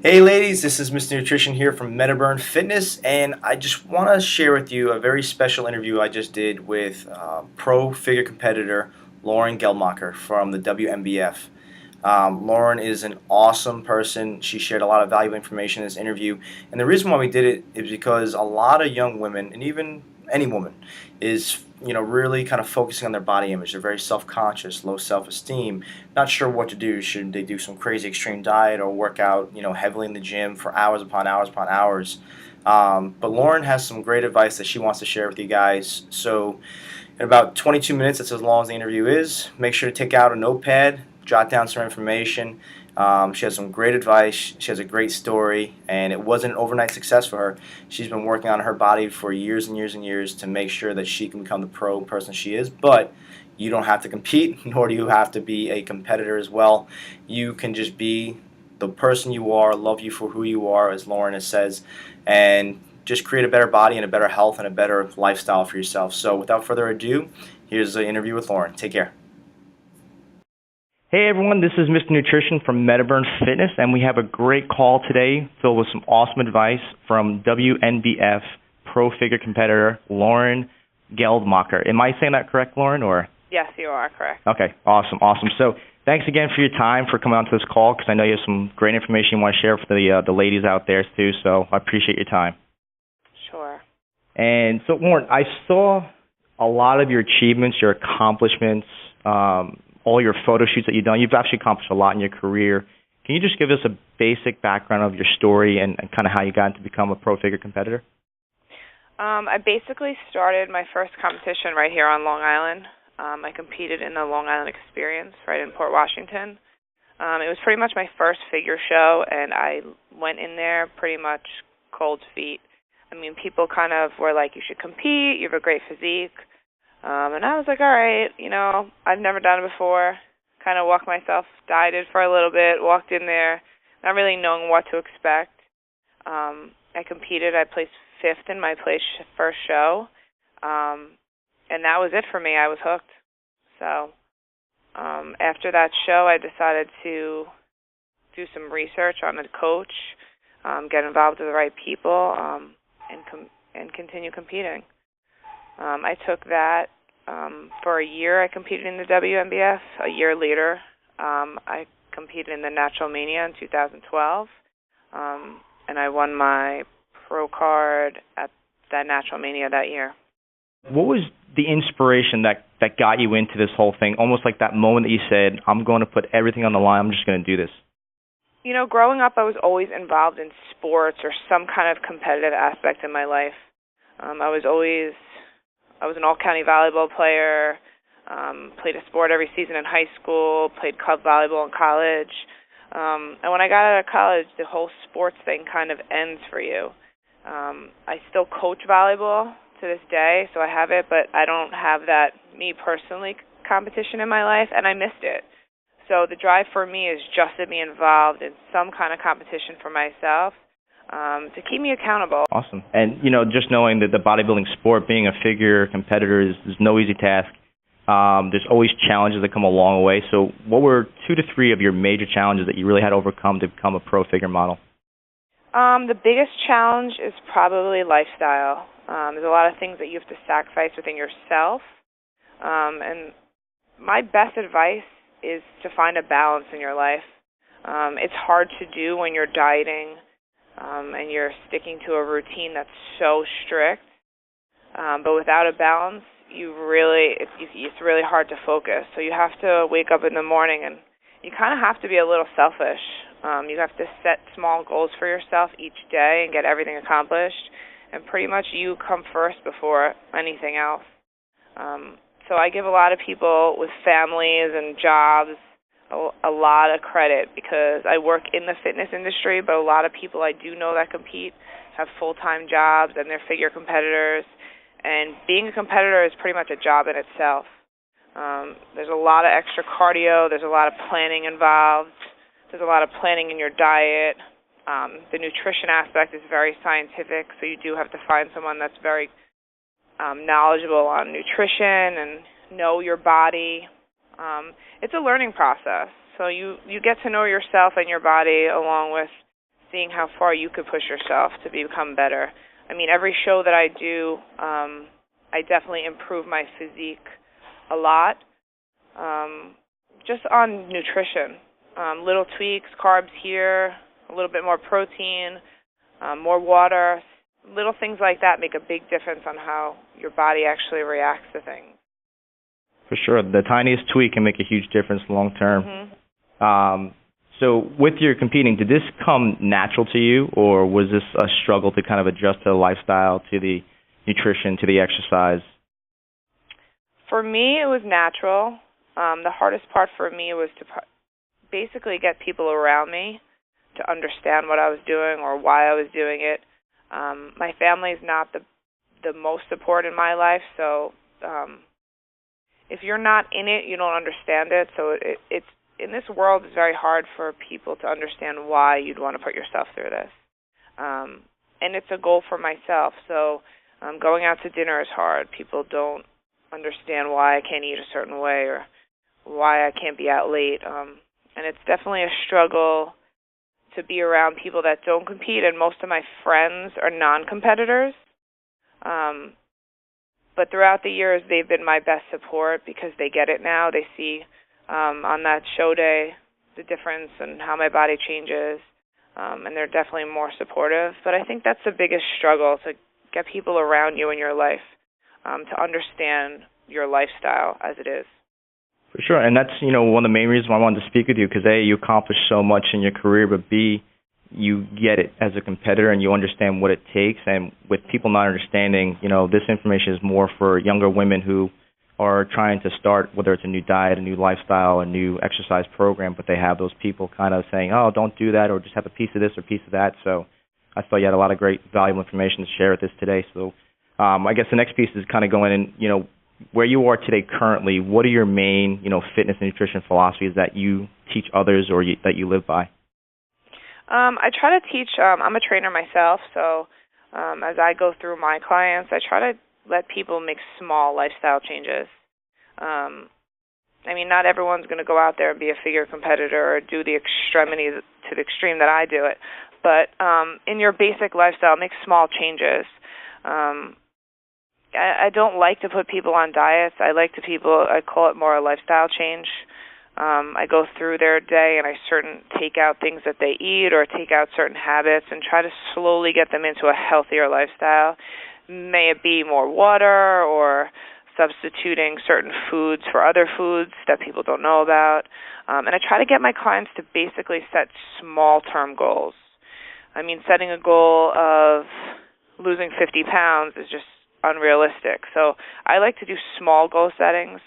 Hey ladies, this is Mr. Nutrition here from Metaburn Fitness, and I just want to share with you a very special interview I just did with pro figure competitor Lauren Geldmacher from the WNBF. Lauren is an awesome person. She shared a lot of valuable information in this interview, and the reason why we did it is because a lot of young women, and even any woman, is really kind of focusing on their body image. They're very self-conscious, low self-esteem, not sure what to do. Should they do some crazy extreme diet or work out, heavily in the gym for hours upon hours upon hours? But Lauren has some great advice that she wants to share with you guys. So, in about 22 minutes, that's as long as the interview is. Make sure to take out a notepad, jot down some information. She has some great advice. She has a great story, and it wasn't an overnight success for her. She's been working on her body for years and years and years to make sure that she can become the pro person she is. But you don't have to compete, nor do you have to be a competitor as well. You can just be the person you are, love you for who you are, as Lauren says, and just create a better body and a better health and a better lifestyle for yourself. So without further ado, here's the interview with Lauren. Take care. Hey everyone, this is Mr. Nutrition from Metaburn Fitness, and we have a great call today filled with some awesome advice from WNBF pro figure competitor Lauren Geldmacher. Am I saying that correct, Lauren? Or Yes, you are correct. Okay, awesome. So thanks again for your time for coming on to this call, because I know you have some great information you want to share for the ladies out there too. So I appreciate your time. Sure. And so Lauren, I saw a lot of your achievements, your accomplishments. All your photo shoots that you've done. You've actually accomplished a lot in your career. Can you just give us a basic background of your story and kind of how you got to become a pro figure competitor? I basically started my first competition right here on Long Island. I competed in the Long Island Experience right in Port Washington. It was pretty much my first figure show, and I went in there pretty much cold feet. I mean, people kind of were like, you should compete, you have a great physique. And I was like, all right, I've never done it before. Kind of walked myself, dieted for a little bit, walked in there, not really knowing what to expect. I competed. I placed fifth in my first show. And that was it for me. I was hooked. So after that show, I decided to do some research on a coach, get involved with the right people, and continue competing. I took that for a year. I competed in the WNBF. A year later, I competed in the Natural Mania in 2012, and I won my pro card at that Natural Mania that year. What was the inspiration that got you into this whole thing? Almost like that moment that you said, I'm going to put everything on the line. I'm just going to do this. Growing up, I was always involved in sports or some kind of competitive aspect in my life. I was an all-county volleyball player, played a sport every season in high school, played club volleyball in college. And when I got out of college, the whole sports thing kind of ends for you. I still coach volleyball to this day, so I have it, but I don't have that, me personally, competition in my life, and I missed it. So the drive for me is just to be involved in some kind of competition for myself, to keep me accountable. Awesome. And, just knowing that the bodybuilding sport, being a figure competitor is no easy task. There's always challenges that come along the way. So what were 2 to 3 of your major challenges that you really had to overcome to become a pro figure model? The biggest challenge is probably lifestyle. There's a lot of things that you have to sacrifice within yourself. And my best advice is to find a balance in your life. It's hard to do when you're dieting, and you're sticking to a routine that's so strict. But without a balance, it's really hard to focus. So you have to wake up in the morning, and you kind of have to be a little selfish. You have to set small goals for yourself each day and get everything accomplished. And pretty much you come first before anything else. So I give a lot of people with families and jobs a lot of credit, because I work in the fitness industry, but a lot of people I do know that compete have full-time jobs and they're figure competitors. And being a competitor is pretty much a job in itself. There's a lot of extra cardio. There's a lot of planning involved. There's a lot of planning in your diet. The nutrition aspect is very scientific, so you do have to find someone that's very knowledgeable on nutrition and know your body. It's a learning process. So you get to know yourself and your body along with seeing how far you could push yourself to become better. I mean, every show that I do, I definitely improve my physique a lot, just on nutrition. Little tweaks, carbs here, a little bit more protein, more water. Little things like that make a big difference on how your body actually reacts to things. For sure. The tiniest tweak can make a huge difference long term. Mm-hmm. So with your competing, did this come natural to you, or was this a struggle to kind of adjust to the lifestyle, to the nutrition, to the exercise? For me, it was natural. The hardest part for me was to basically get people around me to understand what I was doing or why I was doing it. My family is not the most support in my life, so if you're not in it, you don't understand it. So it's in this world, it's very hard for people to understand why you'd want to put yourself through this. And it's a goal for myself. So going out to dinner is hard. People don't understand why I can't eat a certain way or why I can't be out late. And it's definitely a struggle to be around people that don't compete, and most of my friends are non-competitors. But throughout the years, they've been my best support because they get it now. They see on that show day the difference and how my body changes, and they're definitely more supportive. But I think that's the biggest struggle, to get people around you in your life to understand your lifestyle as it is. For sure, and that's one of the main reasons why I wanted to speak with you, because A, you accomplished so much in your career, but B, you get it as a competitor and you understand what it takes. And with people not understanding, this information is more for younger women who are trying to start, whether it's a new diet, a new lifestyle, a new exercise program, but they have those people kind of saying, oh, don't do that, or just have a piece of this or piece of that. So I thought you had a lot of great, valuable information to share with us today. So I guess the next piece is kind of going in, where you are today currently, what are your main, fitness and nutrition philosophies that you teach others or that you live by? I try to teach, I'm a trainer myself, so as I go through my clients, I try to let people make small lifestyle changes. I mean, not everyone's going to go out there and be a figure competitor or do the extremity to the extreme that I do it, but in your basic lifestyle, make small changes. I don't like to put people on diets. I call it more a lifestyle change. I go through their day and I take out things that they eat or take out certain habits and try to slowly get them into a healthier lifestyle. May it be more water or substituting certain foods for other foods that people don't know about. And I try to get my clients to basically set small-term goals. I mean, setting a goal of losing 50 pounds is just unrealistic. So I like to do small goal settings,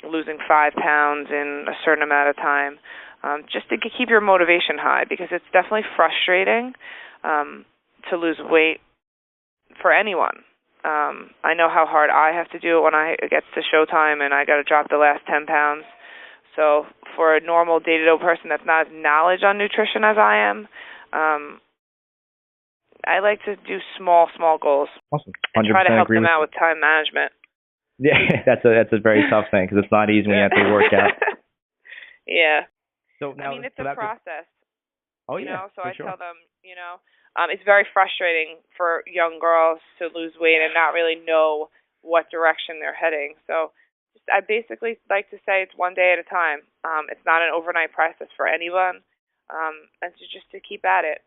losing 5 pounds in a certain amount of time, just to keep your motivation high, because it's definitely frustrating to lose weight for anyone. I know how hard I have to do it when it gets to showtime and I got to drop the last 10 pounds. So for a normal day-to-day person that's not as knowledge on nutrition as I am, I like to do small goals. Awesome. 100% and try to help them out you. with time management. Yeah, that's a very tough thing because it's not easy when you have to work out. Yeah. So now, I mean, it's a process. Oh yeah. So I sure. tell them, it's very frustrating for young girls to lose weight and not really know what direction they're heading. So I basically like to say it's one day at a time. It's not an overnight process for anyone, and to keep at it.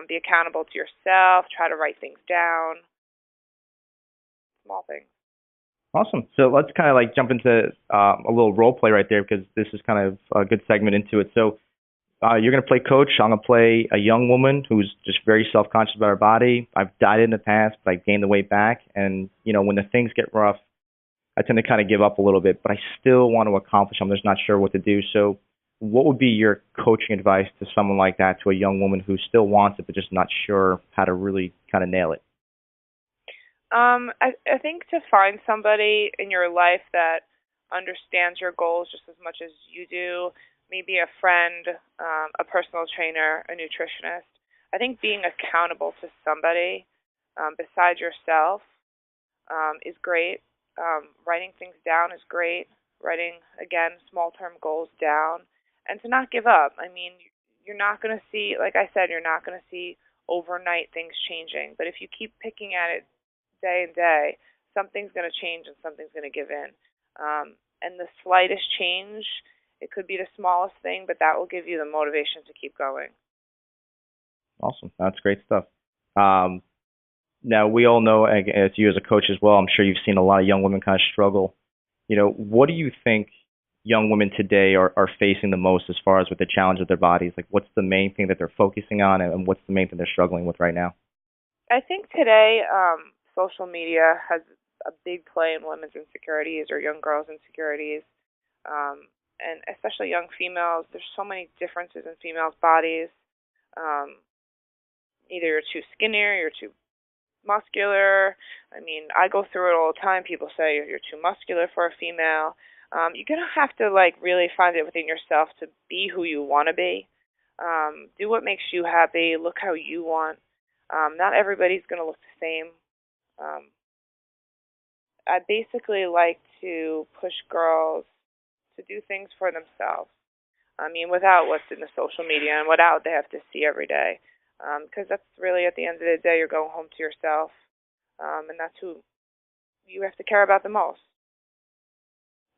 Be accountable to yourself. Try to write things down. Small things. Awesome. So let's kind of jump into a little role play right there, because this is kind of a good segment into it. So you're going to play coach. I'm going to play a young woman who's just very self-conscious about her body. I've dieted in the past, but I gained the weight back. And, when the things get rough, I tend to kind of give up a little bit, but I still want to accomplish. I'm just not sure what to do. So what would be your coaching advice to someone like that, to a young woman who still wants it but just not sure how to really kind of nail it? I think to find somebody in your life that understands your goals just as much as you do, maybe a friend, a personal trainer, a nutritionist. I think being accountable to somebody besides yourself is great. Writing things down is great. Writing, again, small-term goals down. And to not give up. I mean, you're not going to see, like I said, you're not going to see overnight things changing. But if you keep picking at it day and day, something's going to change and something's going to give in. And the slightest change, it could be the smallest thing, but that will give you the motivation to keep going. Awesome. That's great stuff. Now, we all know, as you as a coach as well, I'm sure you've seen a lot of young women kind of struggle. What do you think young women today are facing the most as far as with the challenge of their bodies? Like, what's the main thing that they're focusing on, and what's the main thing they're struggling with right now? I think today social media has a big play in women's insecurities or young girls' insecurities, and especially young females. There's so many differences in females' bodies. Either you're too skinny or you're too muscular. I mean, I go through it all the time. People say you're too muscular for a female. You're going to have to really find it within yourself to be who you want to be. Do what makes you happy. Look how you want. Not everybody's going to look the same. I basically like to push girls to do things for themselves. I mean, without what's in the social media and without they have to see every day. Because that's really, at the end of the day, you're going home to yourself. And that's who you have to care about the most.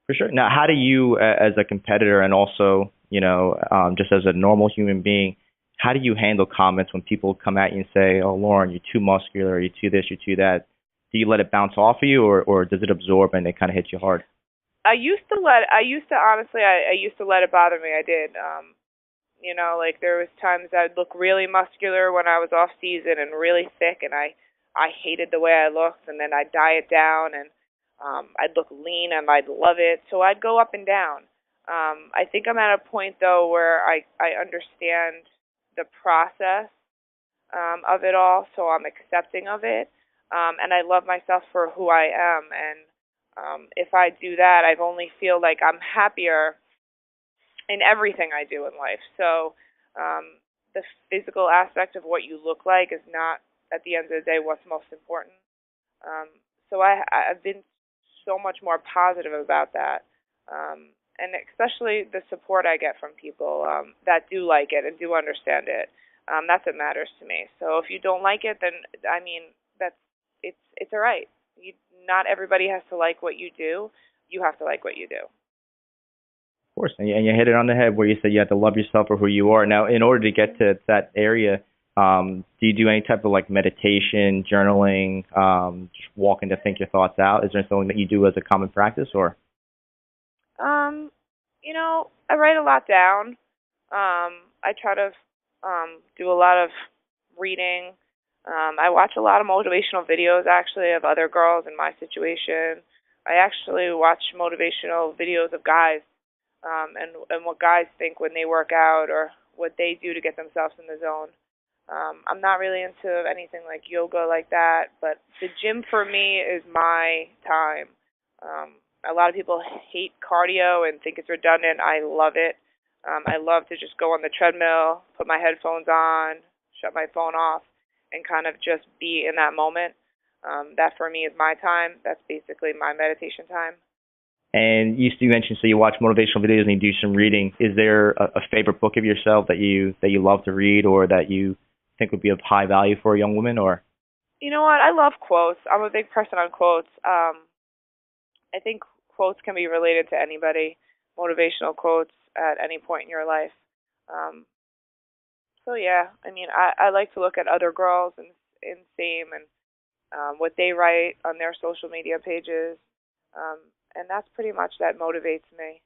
For sure. Now, how do you, as a competitor and also, just as a normal human being, how do you handle comments when people come at you and say, "Oh, Lauren, you're too muscular, you're too this, you're too that"? Do you let it bounce off of you, or does it absorb and it kind of hits you hard? I used to honestly, I used to let it bother me. I did. There was times I'd look really muscular when I was off season and really thick, and I hated the way I looked, and then I'd diet down, and I'd look lean and I'd love it. So I'd go up and down. I think I'm at a point, though, where I understand the process of it all, so I'm accepting of it, and I love myself for who I am. And if I do that, I only feel like I'm happier in everything I do in life. So the physical aspect of what you look like is not, at the end of the day, what's most important. So I've been so much more positive about that. And especially the support I get from people that do like it and do understand it. That's what matters to me. So if you don't like it, then, I mean, it's all right. Not everybody has to like what you do. You have to like what you do. Of course, and you hit it on the head where you said you have to love yourself for who you are. Now, in order to get to that area, do you do any type of meditation, journaling, just walking to think your thoughts out? Is there something that you do as a common practice, or? I write a lot down. I try to do a lot of reading. I watch a lot of motivational videos, actually, of other girls in my situation. I actually watch motivational videos of guys and what guys think when they work out or what they do to get themselves in the zone. I'm not really into anything like yoga like that, but the gym for me is my time. A lot of people hate cardio and think it's redundant. I love it. I love to just go on the treadmill, put my headphones on, shut my phone off, and kind of just be in that moment. That for me is my time. That's basically my meditation time. And you mentioned, so you watch motivational videos and you do some reading. Is there a favorite book of yourself that you love to read, or that you think would be of high value for a young woman? Or, you know what? I love quotes. I'm a big person on quotes. I think quotes can be related to anybody. Motivational quotes at any point in your life. So yeah, I mean, I like to look at other girls and same and what they write on their social media pages. And that's pretty much that motivates me.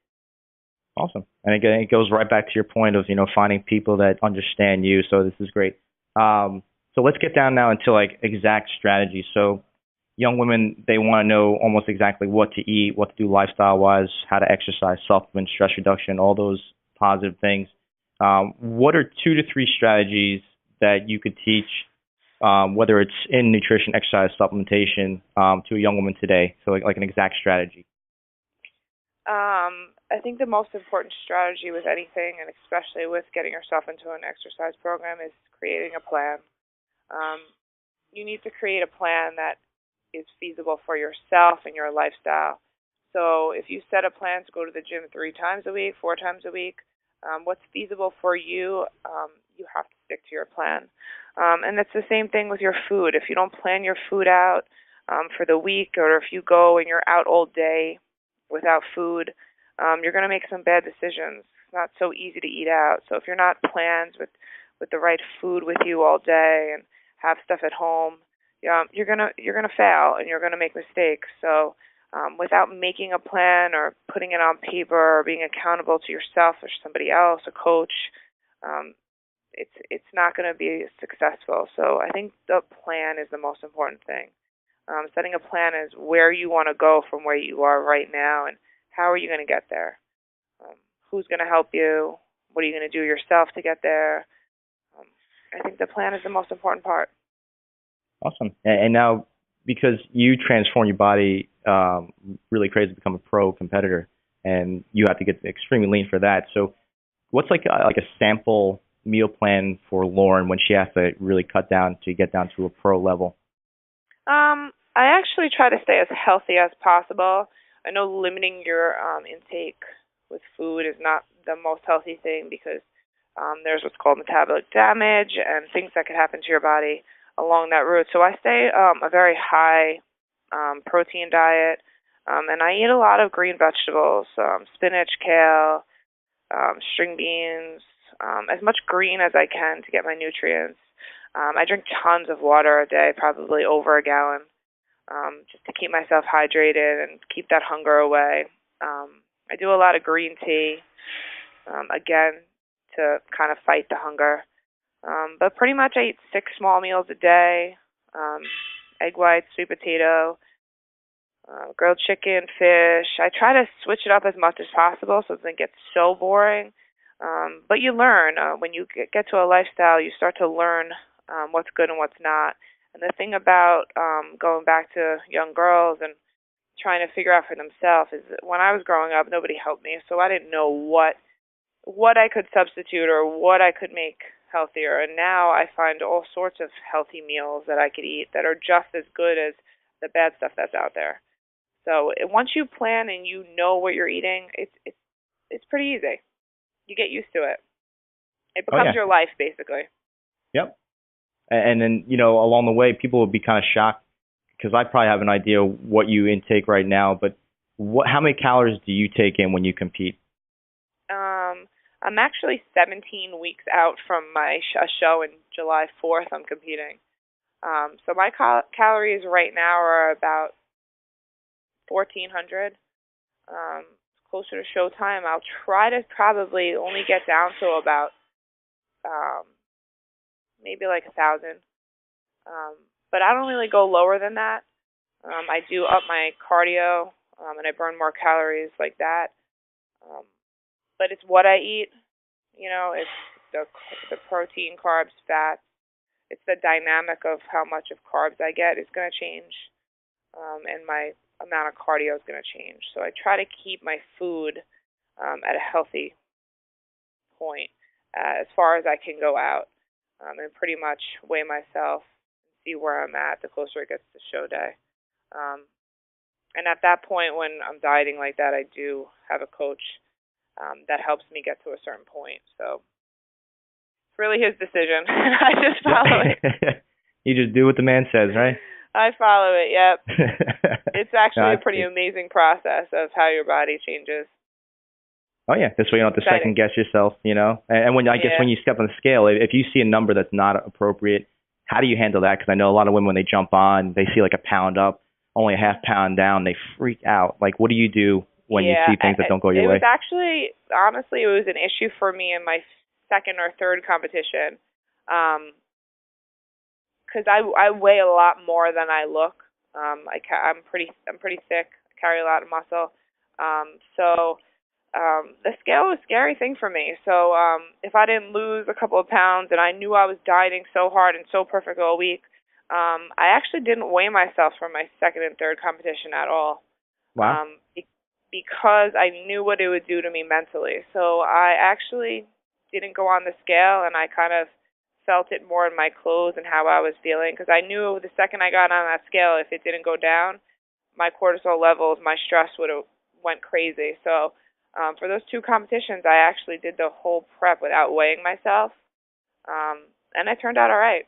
Awesome. And again, it goes right back to your point of, finding people that understand you. So this is great. So let's get down now into exact strategies. So young women, they want to know almost exactly what to eat, what to do lifestyle-wise, how to exercise, supplement, stress reduction, all those positive things. What are 2 to 3 strategies that you could teach, whether it's in nutrition, exercise, supplementation, to a young woman today? So like an exact strategy. I think the most important strategy with anything, and especially with getting yourself into an exercise program, is creating a plan. You need to create a plan that is feasible for yourself and your lifestyle. So if you set a plan to go to the gym 3 times a week, 4 times a week, What's feasible for you, you have to stick to your plan. And it's the same thing with your food. If you don't plan your food out for the week, or if you go and you're out all day without food, you're going to make some bad decisions. It's not so easy to eat out. So if you're not planned with the right food with you all day and have stuff at home, you're gonna fail and you're gonna make mistakes. So without making a plan or putting it on paper or being accountable to yourself or somebody else, a coach, it's not going to be successful. So I think the plan is the most important thing. Setting a plan is where you want to go from where you are right now, and how are you going to get there? Who's going to help you? What are you going to do yourself to get there? I think the plan is the most important part. Awesome. And now, because you transform your body really crazy to become a pro competitor, and you have to get extremely lean for that. So what's like a sample meal plan for Lauren when she has to really cut down to get down to a pro level? I actually try to stay as healthy as possible. I know limiting your intake with food is not the most healthy thing, because there's what's called metabolic damage and things that could happen to your body along that route. So I stay a very high protein diet, and I eat a lot of green vegetables, spinach, kale, string beans, as much green as I can to get my nutrients. I drink tons of water a day, probably over a gallon, just to keep myself hydrated and keep that hunger away. I do a lot of green tea, again, to kind of fight the hunger. But pretty much I eat 6 small meals a day, egg whites, sweet potato, grilled chicken, fish. I try to switch it up as much as possible so it doesn't get so boring. But you learn. When you get to a lifestyle, you start to learn what's good and what's not. And the thing about going back to young girls and trying to figure out for themselves is that when I was growing up, nobody helped me, so I didn't know what I could substitute or what I could make healthier. And now I find all sorts of healthy meals that I could eat that are just as good as the bad stuff that's out there. So once you plan and you know what you're eating, it's pretty easy. You get used to it. It becomes your life, basically. Yep. And then, along the way, people would be kind of shocked, because I probably have an idea what you intake right now, but how many calories do you take in when you compete? I'm actually 17 weeks out from my show in July 4th. I'm competing. So my calories right now are about 1,400. Closer to showtime, I'll try to probably only get down to about maybe like 1,000. But I don't really go lower than that. I do up my cardio, and I burn more calories like that. But it's what I eat. It's the protein, carbs, fats. It's the dynamic of how much of carbs I get is going to change, and my amount of cardio is going to change. So I try to keep my food at a healthy point as far as I can go out, and pretty much weigh myself and see where I'm at the closer it gets to show day. And at that point, when I'm dieting like that, I do have a coach that helps me get to a certain point. So it's really his decision. I just follow it. You just do what the man says, right? I follow it, yep. It's actually a pretty amazing process of how your body changes. Oh, yeah. This way you don't have to second guess yourself, And when I guess when you step on the scale, if you see a number that's not appropriate, how do you handle that? Because I know a lot of women, when they jump on, they see like a pound up, only a half pound down, they freak out. Like, what do you do when you see things that don't go your way? It was actually, honestly, it was an issue for me in my second or third competition, because I weigh a lot more than I look. I'm pretty thick. I carry a lot of muscle. So the scale was a scary thing for me. So if I didn't lose a couple of pounds, and I knew I was dieting so hard and so perfect all week, I actually didn't weigh myself for my second and third competition at all. Wow. Because I knew what it would do to me mentally. So I actually didn't go on the scale, and I kind of felt it more in my clothes and how I was feeling, because I knew the second I got on that scale, if it didn't go down, my cortisol levels, my stress would have went crazy. So For those two competitions, I actually did the whole prep without weighing myself, and I turned out all right.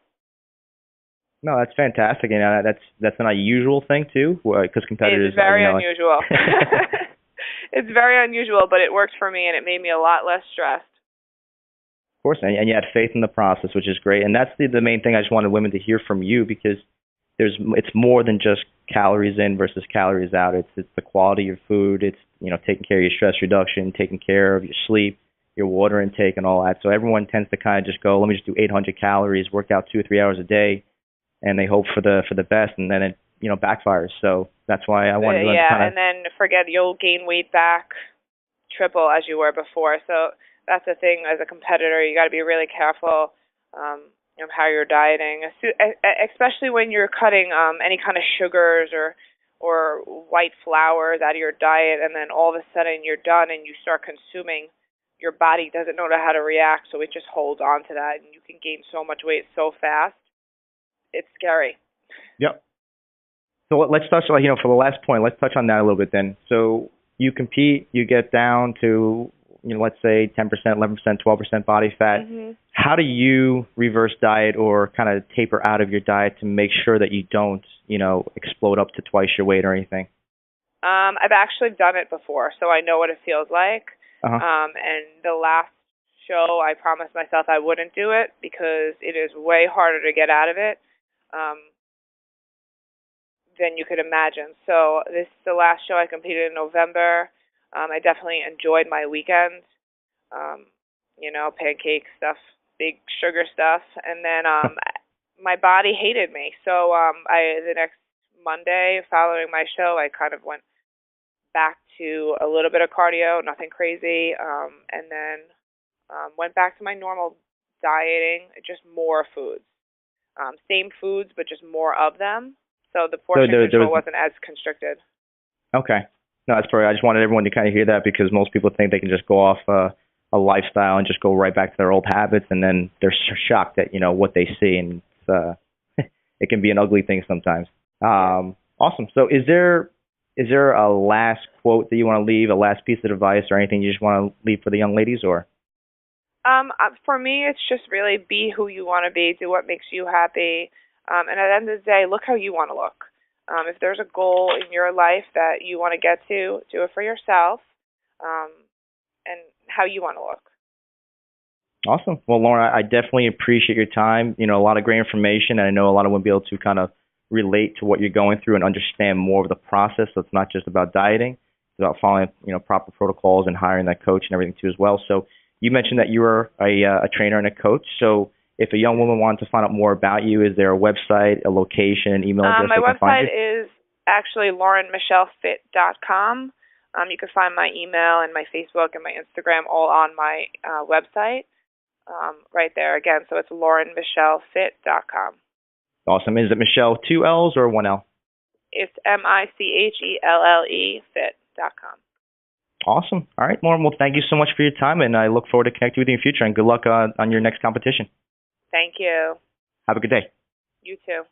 No, that's fantastic, and that's an unusual thing too, because competitors. It's very unusual. It's very unusual, but it worked for me, and it made me a lot less stressed. Of course, and you had faith in the process, which is great, and that's the main thing I just wanted women to hear from you, because it's more than just calories in versus calories out. It's the quality of your food. It's taking care of your stress reduction, taking care of your sleep, your water intake, and all that. So everyone tends to kind of just go, let me just do 800 calories, work out 2 or 3 hours a day, and they hope for the best, and then it backfires. So that's why I wanted to and then forget you'll gain weight back triple as you were before. So that's the thing as a competitor. You got to be really careful of how you're dieting, especially when you're cutting any kind of sugars or white flours out of your diet, and then all of a sudden you're done and you start consuming. Your body doesn't know how to react, so it just holds on to that, and you can gain so much weight so fast. It's scary. Yep. So let's touch, for the last point, let's touch on that a little bit then. So you compete, you get down to, let's say 10%, 11%, 12% body fat. Mm-hmm. How do you reverse diet or kind of taper out of your diet to make sure that you don't, explode up to twice your weight or anything? I've actually done it before, so I know what it feels like. Uh-huh. And the last show, I promised myself I wouldn't do it because it is way harder to get out of it than you could imagine. So this is the last show I competed in November. I definitely enjoyed my weekend. Pancake stuff, big sugar stuff, and then my body hated me. So the next Monday following my show, I kind of went back to a little bit of cardio, nothing crazy, and then went back to my normal dieting, just more foods. Same foods, but just more of them. So the portion control wasn't as constricted. Okay. No, that's perfect. I just wanted everyone to kind of hear that, because most people think they can just go off a lifestyle and just go right back to their old habits, and then they're shocked at what they see, and it can be an ugly thing sometimes. Awesome. So is there a last quote that you want to leave, a last piece of advice, or anything you just want to leave for the young ladies, or? For me, it's just really be who you want to be, do what makes you happy, and at the end of the day, look how you want to look. If there's a goal in your life that you want to get to, do it for yourself, and how you want to look. Awesome. Well, Lauren, I definitely appreciate your time. A lot of great information, and I know a lot of women will be able to kind of relate to what you're going through and understand more of the process. So it's not just about dieting; it's about following, proper protocols and hiring that coach and everything too as well. So you mentioned that you were a trainer and a coach. So if a young woman wanted to find out more about you, is there a website, a location, an email address? My website is actually laurenmichellefit.com. You can find my email and my Facebook and my Instagram all on my website right there again. So it's laurenmichellefit.com. Awesome. Is it Michelle 2 L's or 1 L? It's MICHELLE fit.com. Awesome. All right, Lauren. Well, thank you so much for your time, and I look forward to connecting with you in the future, and good luck on your next competition. Thank you. Have a good day. You too.